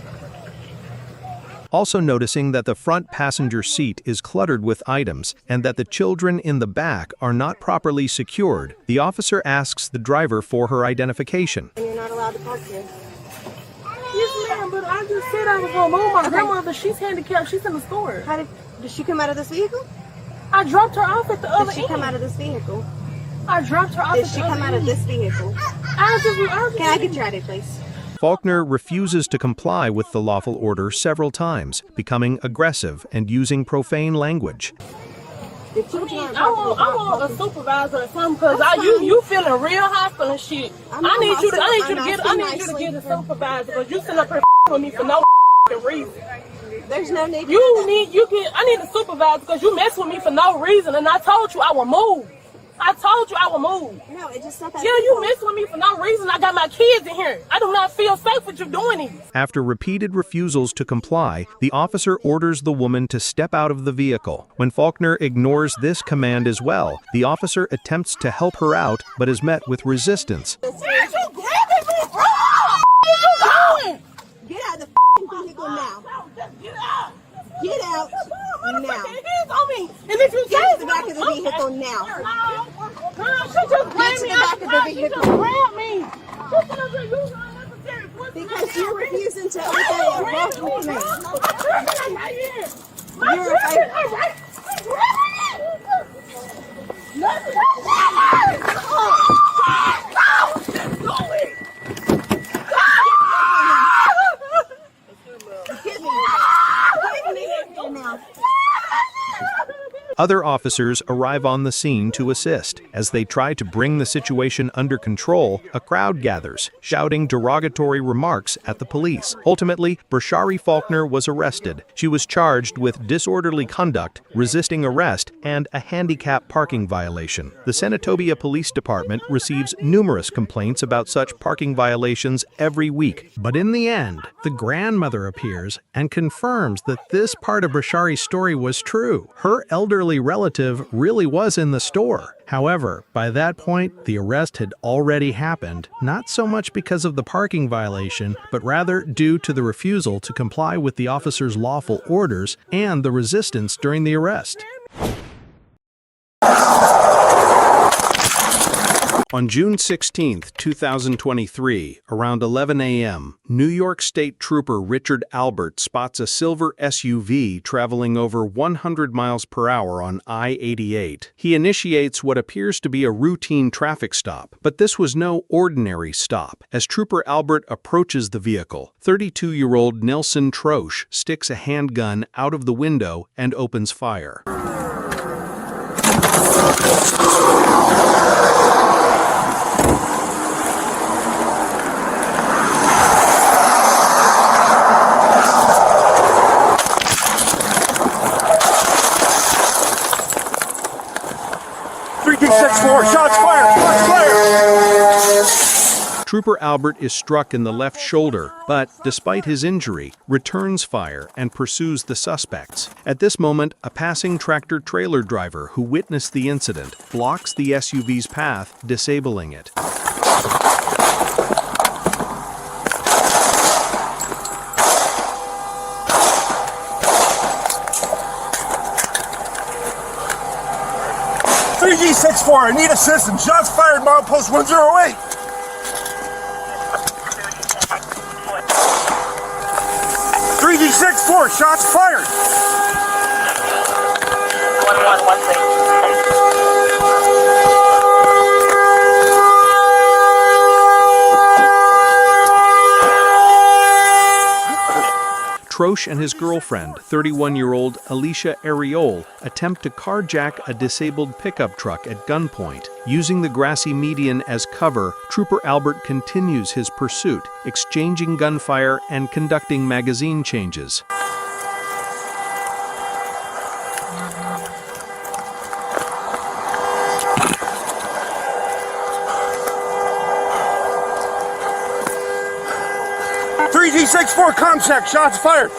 Also noticing that the front passenger seat is cluttered with items and that the children in the back are not properly secured, the officer asks the driver for her identification. And you're not allowed to park here. Yes, ma'am, but I just said I was going to move. My grandmother, she's handicapped. She's in the store. Did she come out of this vehicle? I dropped her off at the other end. Did she come out of this vehicle? I dropped her off. Did she come out of this vehicle? Can I get your ID, please? Faulkner refuses to comply with the lawful order several times, becoming aggressive and using profane language. I want a supervisor or something because you feeling real hostile and shit. I need you to get a supervisor because you sitting up here with me for no reason. There's no need. I need a supervisor because you mess with me for no reason, and I told you I will move. I told you I would move. No, it just not that. Yeah, you mess with me for no reason. I got my kids in here. I do not feel safe with you doing this. After repeated refusals to comply, the officer orders the woman to step out of the vehicle. When Faulkner ignores this command as well, the officer attempts to help her out but is met with resistance. Where are you grabbing me, bro? Where you going? Get out of the vehicle now. Get out. Get out now. Hands on me. And if you get to the back of the vehicle now. Girl, she just grabbed me out the back of the vehicle. She just grabbed me. She said I'm using unnecessary force. Because you're refusing to obey a lawful command. Other officers arrive on the scene to assist. As they try to bring the situation under control, a crowd gathers, shouting derogatory remarks at the police. Ultimately, Brashari Faulkner was arrested. She was charged with disorderly conduct, resisting arrest, and a handicap parking violation. The Senatobia Police Department receives numerous complaints about such parking violations every week. But in the end, the grandmother appears and confirms that this part of Brashari's story was true. Her elderly relative really was in the store. However, by that point, the arrest had already happened, not so much because of the parking violation, but rather due to the refusal to comply with the officer's lawful orders and the resistance during the arrest. On June 16, 2023, around 11 a.m., New York State Trooper Richard Albert spots a silver SUV traveling over 100 miles per hour on I-88. He initiates what appears to be a routine traffic stop, but this was no ordinary stop. As Trooper Albert approaches the vehicle, 32-year-old Nelson Troche sticks a handgun out of the window and opens fire. Shots fired! Shots fired! Trooper Albert is struck in the left shoulder, but, despite his injury, returns fire and pursues the suspects. At this moment, a passing tractor-trailer driver who witnessed the incident blocks the SUV's path, disabling it. G64, I need assistance. Shots fired, milepost 108. 3G64, shots fired. 911, Troche and his girlfriend, 31-year-old Alicia Ariol, attempt to carjack a disabled pickup truck at gunpoint. Using the grassy median as cover, Trooper Albert continues his pursuit, exchanging gunfire and conducting magazine changes. G64 contact, shots fired.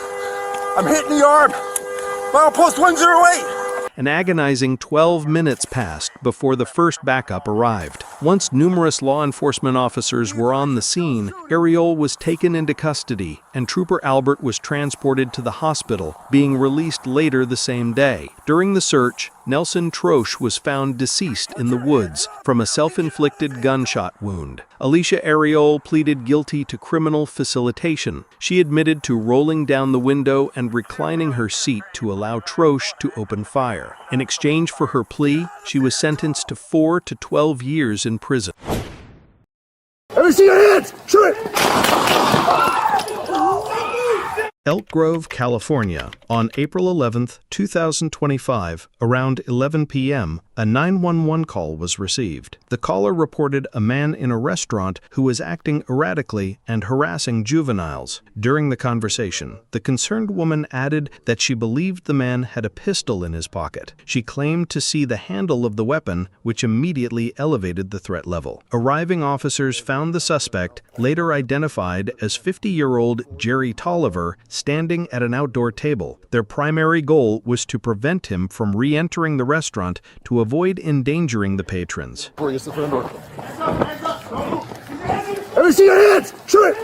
I'm hitting the arm. Milepost 108. An agonizing 12 minutes passed before the first backup arrived. Once numerous law enforcement officers were on the scene, Ariol was taken into custody and Trooper Albert was transported to the hospital, being released later the same day. During the search, Nelson Troche was found deceased in the woods from a self-inflicted gunshot wound. Alicia Ariol pleaded guilty to criminal facilitation. She admitted to rolling down the window and reclining her seat to allow Troche to open fire. In exchange for her plea, she was sentenced to 4 to 12 years in prison. Let me see your hands! Shoot it! Elk Grove, California. On April 11, 2025, around 11 p.m., a 911 call was received. The caller reported a man in a restaurant who was acting erratically and harassing juveniles. During the conversation, the concerned woman added that she believed the man had a pistol in his pocket. She claimed to see the handle of the weapon, which immediately elevated the threat level. Arriving officers found the suspect, later identified as 50-year-old Jerry Tolliver, standing at an outdoor table. Their primary goal was to prevent him from re-entering the restaurant to avoid endangering the patrons. Let me see your hands! Shoot it!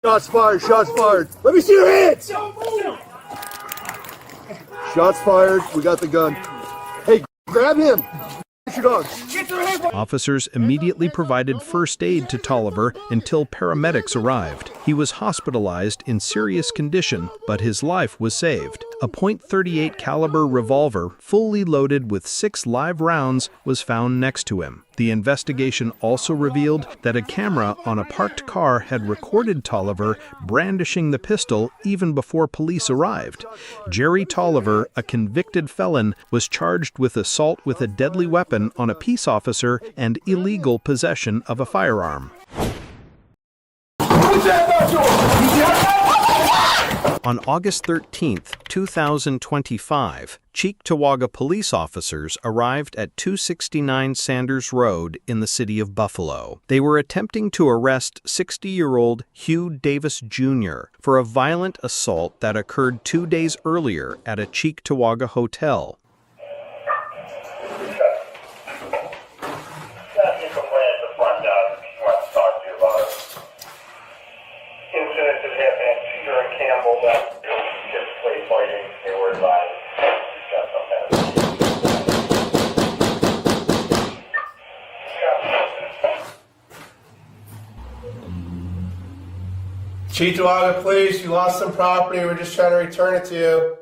Shots fired, shots fired. Let me see your hands! Shots fired, we got the gun. Hey, grab him! Your dog. Officers immediately provided first aid to Tolliver until paramedics arrived. He was hospitalized in serious condition, but his life was saved. A .38 caliber revolver, fully loaded with 6 live rounds, was found next to him. The investigation also revealed that a camera on a parked car had recorded Tolliver brandishing the pistol even before police arrived. Jerry Tolliver, a convicted felon, was charged with assault with a deadly weapon on a peace officer and illegal possession of a firearm. On August 13, 2025, Cheektowaga police officers arrived at 269 Sanders Road in the city of Buffalo. They were attempting to arrest 60-year-old Hugh Davis Jr. for a violent assault that occurred 2 days earlier at a Cheektowaga hotel. Cheektowaga Police, you lost some property. We're just trying to return it to you.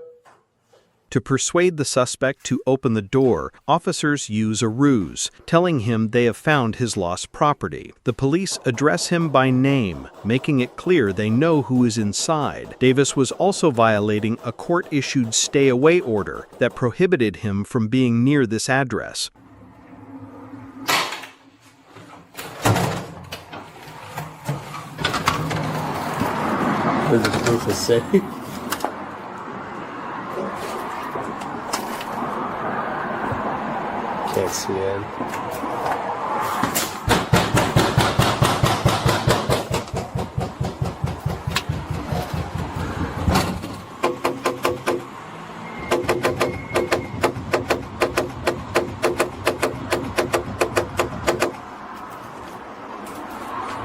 To persuade the suspect to open the door, officers use a ruse, telling him they have found his lost property. The police address him by name, making it clear they know who is inside. Davis was also violating a court-issued stay-away order that prohibited him from being near this address. What is it supposed to say? Can't see it.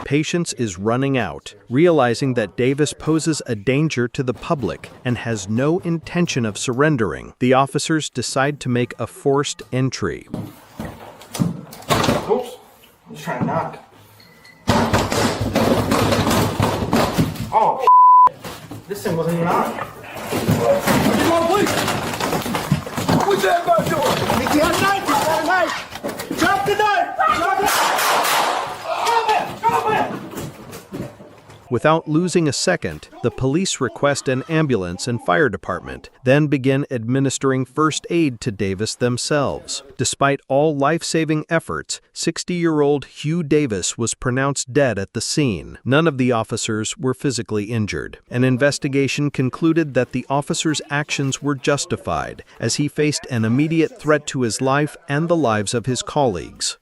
Patience is running out, realizing that Davis poses a danger to the public and has no intention of surrendering. The officers decide to make a forced entry. Oops, I'm just trying to knock. Oh, this thing wasn't even on. What's that about doing? He got a knife. He got a knife. Drop the knife. Drop it. Drop it. Drop it. Without losing a second, the police request an ambulance and fire department, then begin administering first aid to Davis themselves. Despite all life-saving efforts, 60-year-old Hugh Davis was pronounced dead at the scene. None of the officers were physically injured. An investigation concluded that the officer's actions were justified, as he faced an immediate threat to his life and the lives of his colleagues.